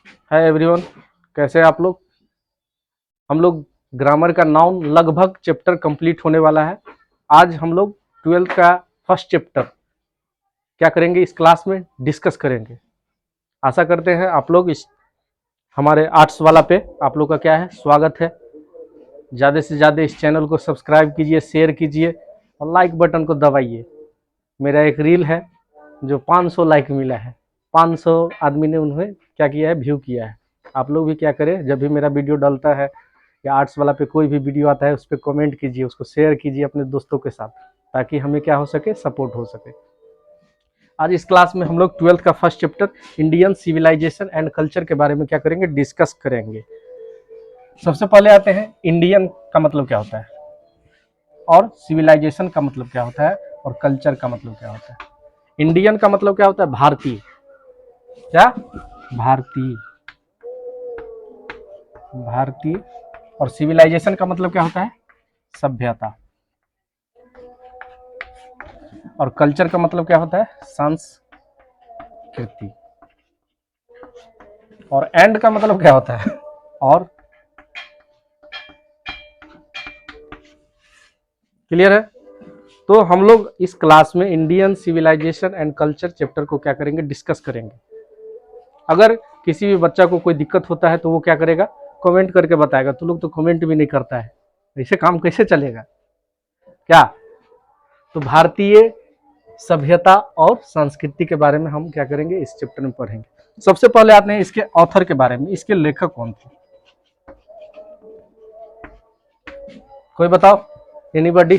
Hi everyone, कैसे हैं आप लोग। हम लोग ग्रामर का नाउन लगभग चैप्टर कंप्लीट होने वाला है। आज हम लोग 12th का फर्स्ट चैप्टर क्या करेंगे, इस क्लास में डिस्कस करेंगे। आशा करते हैं आप लोग इस हमारे आर्ट्स वाला पे आप लोग का क्या है, स्वागत है। ज़्यादा से ज़्यादा इस चैनल को सब्सक्राइब कीजिए, शेयर कीजिए और लाइक बटन को दबाइए। मेरा एक रील है जो 500 लाइक मिला है, 500 आदमी ने उन्हें क्या किया है, व्यू किया है। आप लोग भी क्या करें, जब भी मेरा वीडियो डलता है या आर्ट्स वाला पे कोई भी वीडियो आता है उस पर कमेंट कीजिए, उसको शेयर कीजिए अपने दोस्तों के साथ, ताकि हमें क्या हो सके, सपोर्ट हो सके। आज इस क्लास में हम लोग 12th का first chapter Indian civilization and culture के बारे में क्या करेंगे, डिस्कस करेंगे। सबसे पहले आते हैं, इंडियन का मतलब क्या होता है और सिविलाइजेशन का मतलब क्या होता है और कल्चर का मतलब क्या होता है। इंडियन का मतलब क्या होता है, भारतीय। क्या? भारतीय। भारतीय। और सिविलाइजेशन का मतलब क्या होता है, सभ्यता। और कल्चर का मतलब क्या होता है, संस्कृति। और एंड का मतलब क्या होता है, और। क्लियर है? तो हम लोग इस क्लास में Indian civilization and culture chapter को क्या करेंगे, डिस्कस करेंगे। अगर किसी भी बच्चा को कोई दिक्कत होता है तो वो क्या करेगा, कमेंट करके बताएगा। तो लोग तो कमेंट भी नहीं करता है, ऐसे काम कैसे चलेगा क्या। तो भारतीय सभ्यता और संस्कृति के बारे में हम क्या करेंगे, इस चैप्टर में पढ़ेंगे। सबसे पहले आते हैं इसके ऑथर के बारे में, इसके लेखक कौन थे, कोई बताओ, एनीबॉडी।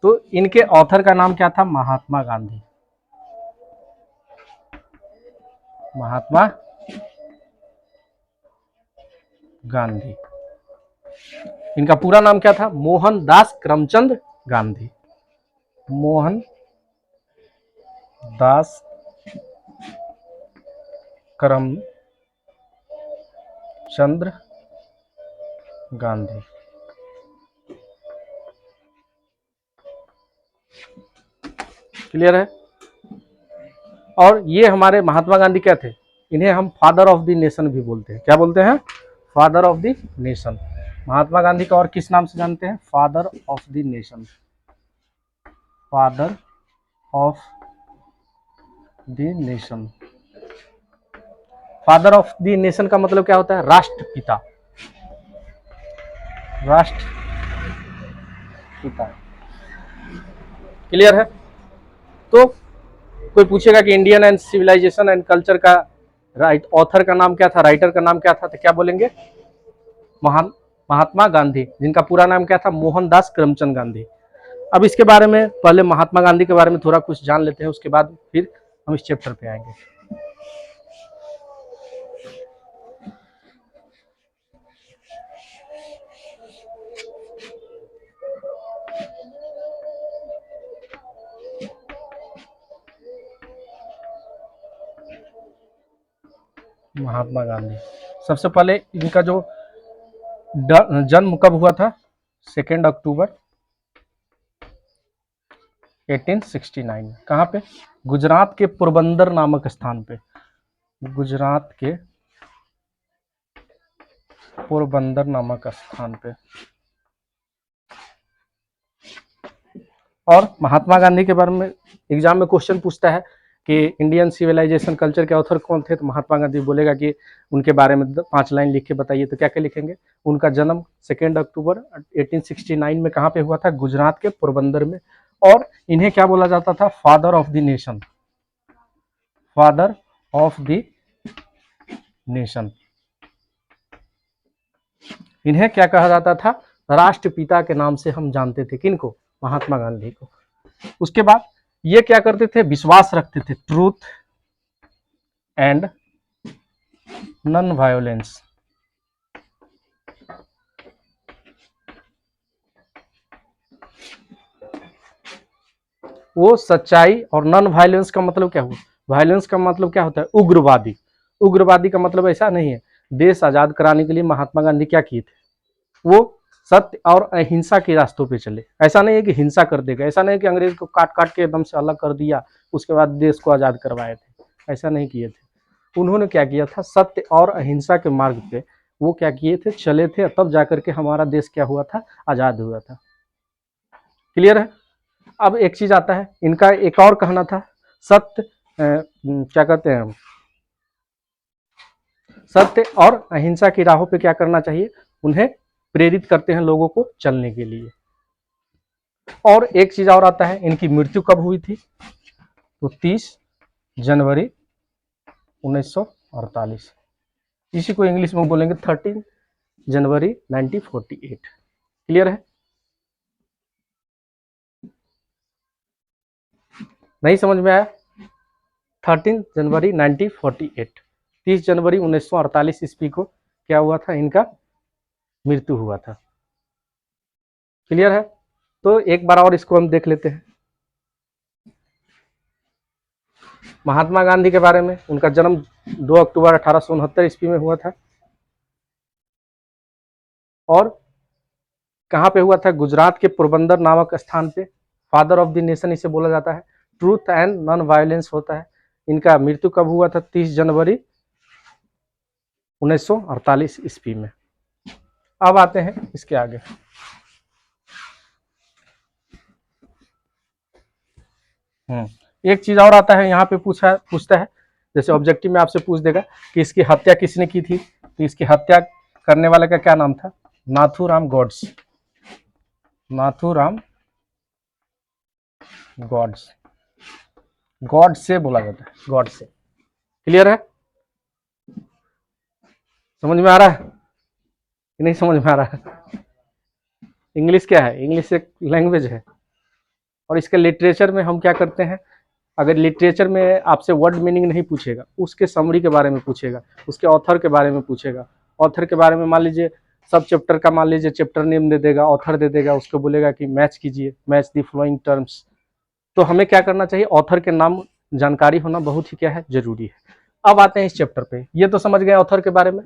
तो इनके ऑथर का नाम क्या था, महात्मा गांधी। महात्मा गांधी। इनका पूरा नाम क्या था, मोहनदास करमचंद गांधी। मोहन दास करमचंद्र गांधी। क्लियर है? और ये हमारे महात्मा गांधी क्या थे, इन्हें हम फादर ऑफ द नेशन भी बोलते हैं। क्या बोलते हैं, father of the nation. Mahatma Gandhi को और किस नाम से जानते हैं, father of the nation. Father of the nation. Father of the nation का मतलब क्या होता है, राष्ट्रपिता। राष्ट्रपिता। क्लियर है? तो कोई पूछेगा कि Indian and civilization and culture का ऑथर का नाम क्या था, राइटर का नाम क्या था, तो क्या बोलेंगे, महात्मा गांधी, जिनका पूरा नाम क्या था, मोहनदास करमचंद गांधी। अब इसके बारे में पहले महात्मा गांधी के बारे में थोड़ा कुछ जान लेते हैं, उसके बाद फिर हम इस चैप्टर पे आएंगे। महात्मा गांधी, सबसे पहले इनका जो जन्म कब हुआ था, 2 अक्टूबर 1869। कहाँ पे, गुजरात के पोरबंदर नामक स्थान पे। गुजरात के पोरबंदर नामक स्थान पे। और महात्मा गांधी के बारे में एग्जाम में क्वेश्चन पूछता है कि इंडियन सिविलाइजेशन कल्चर के ऑथर कौन थे, तो महात्मा गांधी बोलेगा कि उनके बारे में 5 लाइन लिख के बताइए। तो क्या क्या लिखेंगे, उनका जन्म 2 अक्टूबर 1869 में कहाँ पे हुआ था, गुजरात के पोरबंदर में। और इन्हें क्या बोला जाता था, father of the nation. Father of the nation. इन्हें क्या कहा जाता था, राष्ट्रपिता के नाम से हम जानते थे। किनको, महात्मा गांधी को। उसके बाद ये क्या करते थे, विश्वास रखते थे, ट्रूथ एंड नॉन वायोलेंस। वो सच्चाई, और नॉन वायलेंस का मतलब क्या हुआ, वायलेंस का मतलब क्या होता है, उग्रवादी। उग्रवादी का मतलब ऐसा नहीं है, देश आजाद कराने के लिए महात्मा गांधी क्या किए थे, वो सत्य और अहिंसा के रास्तों पे चले। ऐसा नहीं है कि हिंसा कर देगा, ऐसा नहीं है कि अंग्रेज को काट काट के एकदम से अलग कर दिया उसके बाद देश को आजाद करवाए थे, ऐसा नहीं किए थे। उन्होंने क्या किया था, सत्य और अहिंसा के मार्ग पे वो क्या किए थे, चले थे, तब जाकर के हमारा देश क्या हुआ था, आजाद हुआ था। क्लियर है। अब एक चीज आता है, इनका एक और कहना था, सत्य क्या कहते हैं, सत्य और अहिंसा की राहों पे क्या करना चाहिए, उन्हें प्रेरित करते हैं लोगों को चलने के लिए। और एक चीज और आता है, इनकी मृत्यु कब हुई थी, तो 30 जनवरी 1948। इसी को इंग्लिश में बोलेंगे 13 जनवरी 1948। क्लियर है। नहीं समझ में आया, 13 जनवरी 1948, 30 जनवरी 1948 ईस्वी को क्या हुआ था, इनका मृत्यु हुआ था। क्लियर है। तो एक बार और इसको हम देख लेते हैं, महात्मा गांधी के बारे में। उनका जन्म 2 अक्टूबर 1869 ईस्वी में हुआ था, और कहाँ पे हुआ था, गुजरात के पोरबंदर नामक स्थान पे। फादर ऑफ द नेशन इसे बोला जाता है, ट्रूथ एंड नॉन वायलेंस होता है। इनका मृत्यु कब हुआ था, 30 जनवरी 1948 ईस्वी में। अब आते हैं इसके आगे। एक चीज और आता है यहाँ पे, पूछता है, जैसे ऑब्जेक्टिव में आपसे पूछ देगा कि इसकी हत्या किसने की थी, तो इसकी हत्या करने वाले का क्या नाम था, नाथूराम गॉड्स। नाथूराम गॉड्स, गॉड से बोला जाता है, गॉड से। क्लियर है। समझ में आ रहा है कि नहीं समझ में आ रहा है। इंग्लिश क्या है, इंग्लिश एक लैंग्वेज है, और इसके लिटरेचर में हम क्या करते हैं, अगर लिटरेचर में आपसे वर्ड मीनिंग नहीं पूछेगा, उसके समरी के बारे में पूछेगा, उसके ऑथर के बारे में पूछेगा। ऑथर के बारे में मान लीजिए, सब चैप्टर का मान लीजिए चैप्टर नेम दे देगा, ऑथर दे देगा, उसको बोलेगा कि मैच कीजिए, मैच दी फ्लोइंग टर्म्स। तो हमें क्या करना चाहिए, ऑथर के नाम जानकारी होना बहुत ही क्या है, जरूरी है। अब आते हैं इस चैप्टर पे, ये तो समझ गए ऑथर के बारे में।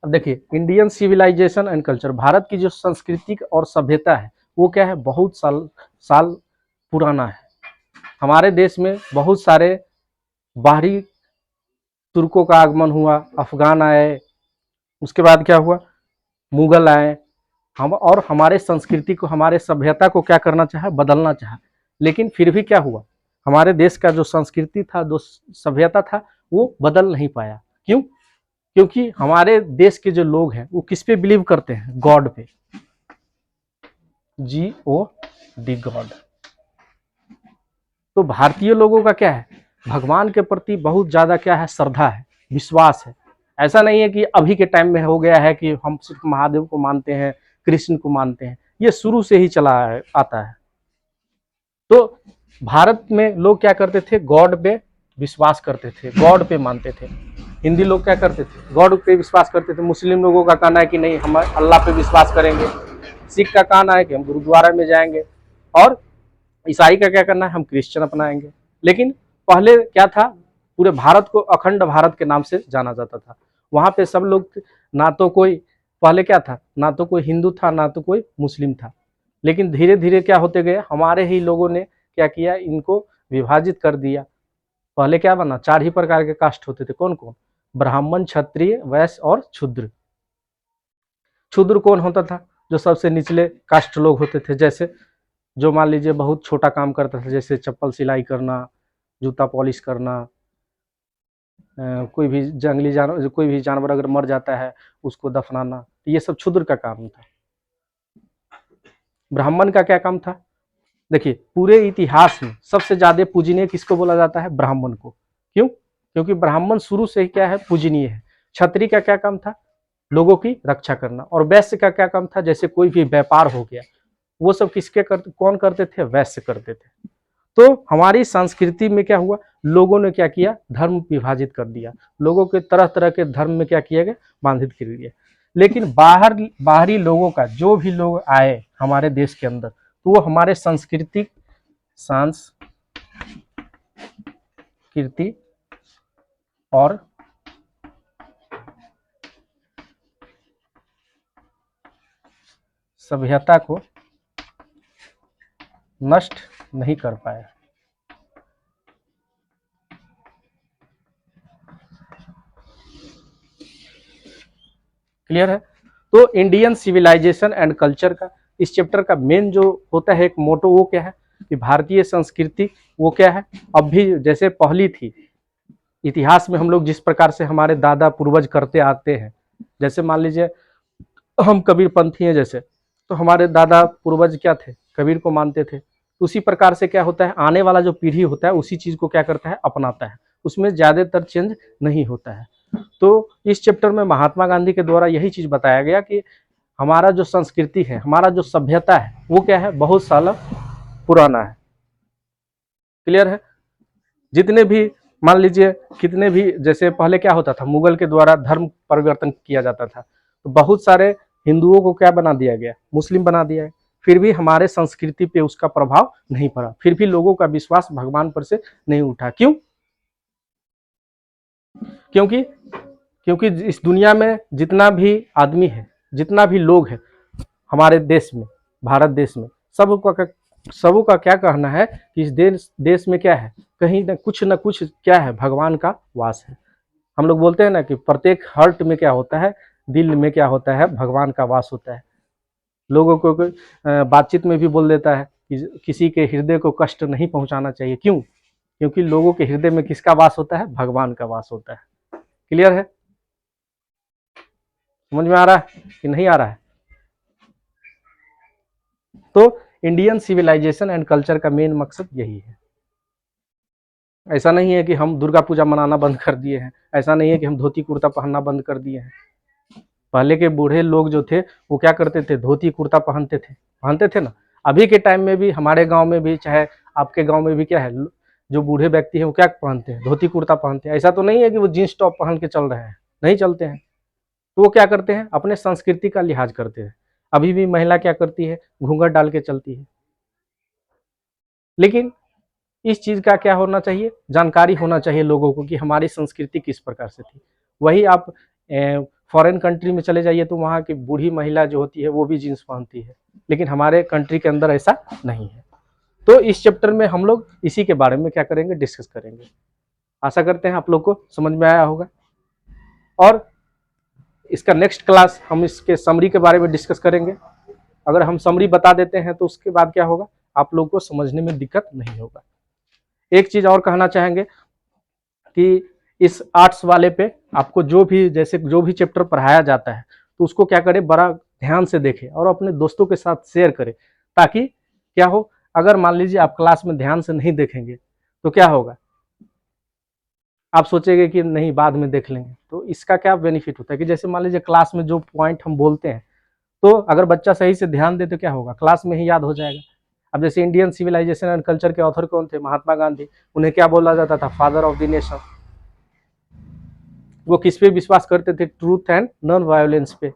अब देखिए, Indian civilization and culture, Bharat की जो संस्कृति और सभ्यता है वो क्या है, बहुत साल साल पुराना है। हमारे देश में बहुत सारे बाहरी तुर्कों का आगमन हुआ, अफगान आए, उसके बाद क्या हुआ, मुगल आए, हम और हमारे संस्कृति को, हमारे सभ्यता को क्या करना चाहा, बदलना चाहा। लेकिन फिर भी क्या हुआ, हमारे देश का जो संस्कृति था, जो सभ्यता था, वो बदल नहीं पाया। क्यों? क्योंकि हमारे देश के जो लोग हैं वो किस पे बिलीव करते हैं, गॉड पे, GOD, गॉड। तो भारतीय लोगों का क्या है, भगवान के प्रति बहुत ज्यादा क्या है, श्रद्धा है, विश्वास है। ऐसा नहीं है कि अभी के टाइम में हो गया है कि हम सिर्फ महादेव को मानते हैं, कृष्ण को मानते हैं, ये शुरू से ही चला आता है। तो भारत में लोग क्या करते थे, गॉड पे विश्वास करते थे, गॉड पे मानते थे। हिंदी लोग क्या करते थे, गॉड पे विश्वास करते थे। मुस्लिम लोगों का कहना है कि नहीं, हम अल्लाह पे विश्वास करेंगे। सिख का कहना है कि हम गुरुद्वारा में जाएंगे, और ईसाई का क्या करना है, हम क्रिश्चियन अपनाएंगे। लेकिन पहले क्या था, पूरे भारत को अखंड भारत के नाम से जाना जाता था। वहां पे सब लोग, ना तो कोई, पहले क्या था, ना तो कोई हिंदू था, ना तो कोई मुस्लिम था। लेकिन धीरे धीरे क्या होते गए, हमारे ही लोगों ने क्या किया, इनको विभाजित कर दिया। पहले क्या बना, 4 ही प्रकार के कास्ट होते थे, कौन कौन, ब्राह्मण, क्षत्रिय, वैश्य और क्षुद्र। क्षुद्र कौन होता था, जो सबसे निचले कास्ट लोग होते थे, जैसे जो मान लीजिए बहुत छोटा काम करता था, जैसे चप्पल सिलाई करना, जूता पॉलिश करना, कोई भी जंगली जानवर, कोई भी जानवर अगर मर जाता है उसको दफनाना, तो ये सब क्षुद्र का काम था। ब्राह्मण का क्या काम था, देखिए पूरे इतिहास में सबसे ज्यादा पूजनीय किसको बोला जाता है, ब्राह्मण को। क्यों? क्योंकि ब्राह्मण शुरू से ही क्या है, पूजनीय है। क्षत्रिय का क्या काम था, लोगों की रक्षा करना। और वैश्य का क्या काम था, जैसे कोई भी व्यापार हो गया, वो सब किसके कौन करते थे, वैश्य करते थे। तो हमारी संस्कृति में क्या हुआ, लोगों ने क्या किया, धर्म विभाजित कर दिया, लोगों के तरह तरह के धर्म में क्या किया गया, बांधित कर दिया। लेकिन बाहरी लोगों का, जो भी लोग आए हमारे देश के अंदर, तो वो हमारे सांस्कृतिक और सभ्यता को नष्ट नहीं कर पाया। क्लियर है? तो इंडियन सिविलाइजेशन एंड कल्चर का इस चैप्टर का मेन जो होता है एक मोटो, वो क्या है कि भारतीय संस्कृति वो क्या है, अब भी जैसे पहली थी, इतिहास में हम लोग जिस प्रकार से हमारे दादा पूर्वज करते आते हैं, जैसे मान लीजिए हम कबीरपंथी हैं जैसे, तो हमारे दादा पूर्वज क्या थे, कबीर को मानते थे। तो उसी प्रकार से क्या होता है, आने वाला जो पीढ़ी होता है उसी चीज को क्या करता है, अपनाता है, उसमें ज्यादातर चेंज नहीं होता है। तो इस चैप्टर में महात्मा गांधी के द्वारा यही चीज बताया गया कि हमारा जो संस्कृति है, हमारा जो सभ्यता है वो क्या है, बहुत साल पुराना है। क्लियर है? जितने भी मान लीजिए कितने भी, जैसे पहले क्या होता था, मुगल के द्वारा धर्म परिवर्तन किया जाता था, तो बहुत सारे हिंदुओं को क्या बना दिया गया, मुस्लिम बना दिया है, फिर भी हमारे संस्कृति पे उसका प्रभाव नहीं पड़ा, फिर भी लोगों का विश्वास भगवान पर से नहीं उठा। क्यों? क्योंकि क्योंकि इस दुनिया में जितना भी आदमी है, जितना भी लोग है हमारे देश में, भारत देश में, सबका क्या कहना है कि इस देश में क्या है, कहीं न कुछ क्या है, भगवान का वास है। हम लोग बोलते हैं ना कि प्रत्येक हार्ट में क्या होता है, दिल में क्या होता है, भगवान का वास होता है। लोगों को बातचीत में भी बोल देता है कि किसी के हृदय को कष्ट नहीं पहुंचाना चाहिए। क्यों? क्योंकि लोगों के हृदय में किसका वास होता है, भगवान का वास होता है। क्लियर है? समझ में आ रहा है कि नहीं आ रहा है? तो इंडियन सिविलाइजेशन एंड कल्चर का मेन मकसद यही है। ऐसा नहीं है कि हम दुर्गा पूजा मनाना बंद कर दिए हैं, ऐसा नहीं है कि हम धोती कुर्ता पहनना बंद कर दिए हैं। पहले के बूढ़े लोग जो थे वो क्या करते थे, धोती कुर्ता पहनते थे ना। अभी के टाइम में भी हमारे गांव में भी, चाहे आपके गांव में भी क्या है, जो बूढ़े व्यक्ति हैं वो क्या पहनते हैं, धोती कुर्ता पहनते हैं। ऐसा तो नहीं है कि वो जींस टॉप पहन के चल रहे हैं, नहीं चलते हैं। तो वो क्या करते हैं, अपने संस्कृति का लिहाज करते हैं। अभी भी महिला क्या करती है, घूंघट डाल के चलती है। लेकिन इस चीज का क्या होना चाहिए, जानकारी होना चाहिए लोगों को कि हमारी संस्कृति किस प्रकार से थी। वही आप फॉरेन कंट्री में चले जाइए तो वहाँ की बूढ़ी महिला जो होती है वो भी जीन्स पहनती है, लेकिन हमारे कंट्री के अंदर ऐसा नहीं है। तो इस चैप्टर में हम लोग इसी के बारे में क्या करेंगे, डिस्कस करेंगे। आशा करते हैं आप लोग को समझ में आया होगा। और इसका नेक्स्ट क्लास हम इसके समरी के बारे में डिस्कस करेंगे। अगर हम समरी बता देते हैं तो उसके बाद क्या होगा, आप लोग को समझने में दिक्कत नहीं होगा। एक चीज और कहना चाहेंगे कि इस आर्ट्स वाले पे आपको जो भी चैप्टर पढ़ाया जाता है तो उसको क्या करें, बड़ा ध्यान से देखें और अपने दोस्तों के साथ शेयर करें, ताकि क्या हो, अगर मान लीजिए आप क्लास में ध्यान से नहीं देखेंगे तो क्या होगा, आप सोचेंगे कि नहीं बाद में देख लेंगे। तो इसका क्या बेनिफिट होता है कि जैसे मान लीजिए क्लास में जो पॉइंट हम बोलते हैं, तो अगर बच्चा सही से ध्यान दे तो क्या होगा, क्लास में ही याद हो जाएगा। अब जैसे इंडियन सिविलाइजेशन एंड कल्चर के ऑथर कौन थे, महात्मा गांधी। उन्हें क्या बोला जाता था, फादर ऑफ द नेशन। वो किस पे विश्वास करते थे, ट्रूथ एंड नॉन वायोलेंस पे।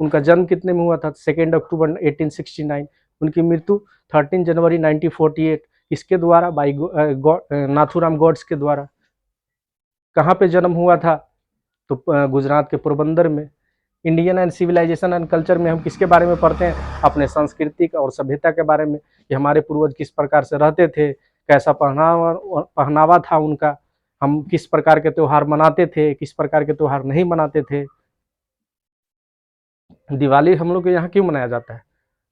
उनका जन्म कितने में हुआ था, 2 अक्टूबर 1869। उनकी मृत्यु 13 जनवरी 1948। इसके द्वारा बाई नाथूराम गॉड्स के द्वारा। कहाँ पे जन्म हुआ था, तो गुजरात के पोरबंदर में। Indian and civilization and culture में हम किसके बारे में पढ़ते हैं, अपने सांस्कृतिक और सभ्यता के बारे में, कि हमारे पूर्वज किस प्रकार से रहते थे, कैसा पहनावा था उनका, हम किस प्रकार के त्यौहार मनाते थे, किस प्रकार के त्यौहार नहीं मनाते थे। दिवाली हम लोग के यहाँ क्यों मनाया जाता है,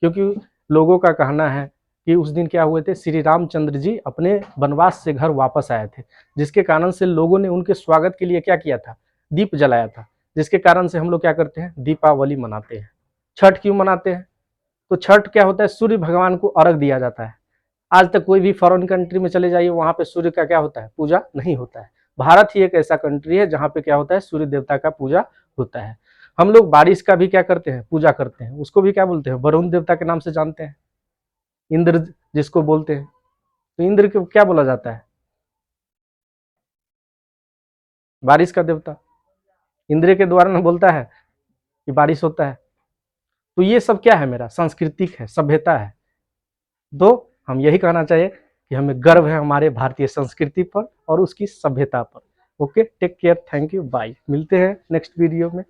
क्योंकि लोगों का कहना है कि उस दिन क्या हुए थे, श्री रामचंद्र जी अपने वनवास से घर वापस आए थे, जिसके कारण से लोगों ने उनके स्वागत के लिए क्या किया था, दीप जलाया था, जिसके कारण से हम लोग क्या करते हैं, दीपावली मनाते हैं। छठ क्यों मनाते हैं, तो छठ क्या होता है, सूर्य भगवान को अर्घ दिया जाता है। आज तक कोई भी फॉरेन कंट्री में चले जाइए, वहां पे सूर्य का क्या होता है, पूजा नहीं होता है। भारत ही एक ऐसा कंट्री है जहाँ पे क्या होता है, सूर्य देवता का पूजा होता है। हम लोग बारिश का भी क्या करते हैं, पूजा करते हैं। उसको भी क्या बोलते हैं, वरुण देवता के नाम से जानते हैं, इंद्र जिसको बोलते हैं। तो इंद्र को क्या बोला जाता है, बारिश का देवता। इंद्र के द्वारा ना बोलता है कि बारिश होता है। तो ये सब क्या है, मेरा सांस्कृतिक है, सभ्यता है। तो हम यही कहना चाहिए कि हमें गर्व है हमारे भारतीय संस्कृति पर और उसकी सभ्यता पर। Okay, take care, thank you, bye. मिलते हैं नेक्स्ट वीडियो में।